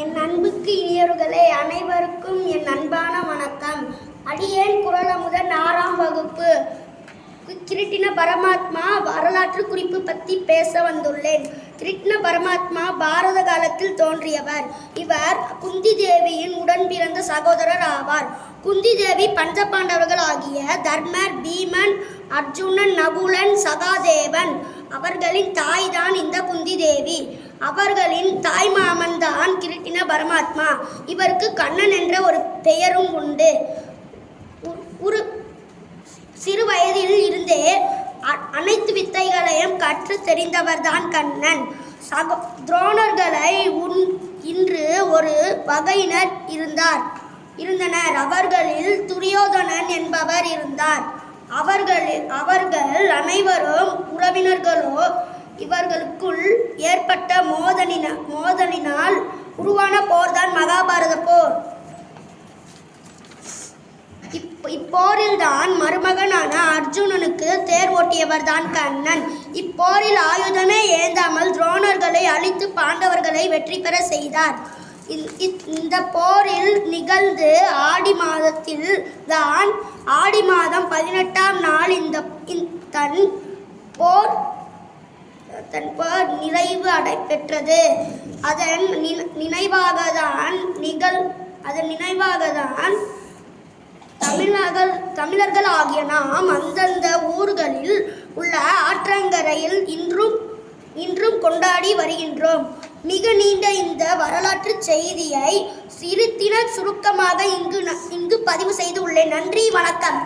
என் அன்புக்கு இனியவர்களே அனைவருக்கும் என் அன்பான வணக்கம். அடியேன் குறளமுதன் 6ஆம் வகுப்பு கிருட்டிண பரமாத்மா வரலாற்று குறிப்பு பற்றி பேச வந்துள்ளேன். கிருட்டிண பரமாத்மா பாரத காலத்தில் தோன்றியவர். இவர் குந்தி தேவியின் உடன் பிறந்த சகோதரர் ஆவார். குந்தி தேவி பஞ்சபாண்டவர்கள் ஆகிய தர்மர், பீமன், அர்ஜுனன், நகுலன், சகாதேவன் அவர்களின் தாய்தான் இந்த குந்தி தேவி. அவர்களின் தாய் மாமன் தான் கிருட்டிண பரமாத்மா. இவருக்கு கண்ணன் என்ற ஒரு பெயரும் உண்டு. ஒரு சிறு வயதில் இருந்தே அனைத்து வித்தைகளையும் கற்று தெரிந்தவர்தான் கண்ணன். துரோணர்களை இன்று ஒரு வகையினர் இருந்தனர். அவர்களில் துரியோதனன் என்பவர் இருந்தார். அவர்கள் அனைவரும் உறவினர்களோ. இவர்களுக்குள் ஏற்பட்ட மோதலினால் உருவான போர்தான் மகாபாரத போர். இப்போரில் தான் மருமகனான அர்ஜுனனுக்கு தேர் ஓட்டியவர் தான் கண்ணன். இப்போரில் ஆயுதமே ஏந்தாமல் துரோணர்களை அழித்து பாண்டவர்களை வெற்றி பெற செய்தார். இந்த போரில் நிகழ்ந்து ஆடி மாதம் 18ஆம் நாள் தன் போர் நிறைவு பெற்றது. அதன் நினைவாகத்தான் தமிழர்கள் ஆகிய நாம் அந்தந்த ஊர்களில் உள்ள ஆற்றங்கரையில் இன்றும் கொண்டாடி வருகின்றோம். மிக நீண்ட இந்த வரலாற்று செய்தியை சிறுத்தின சுருக்கமாக இங்கு பதிவு செய்து உள்ளேன். நன்றி, வணக்கம்.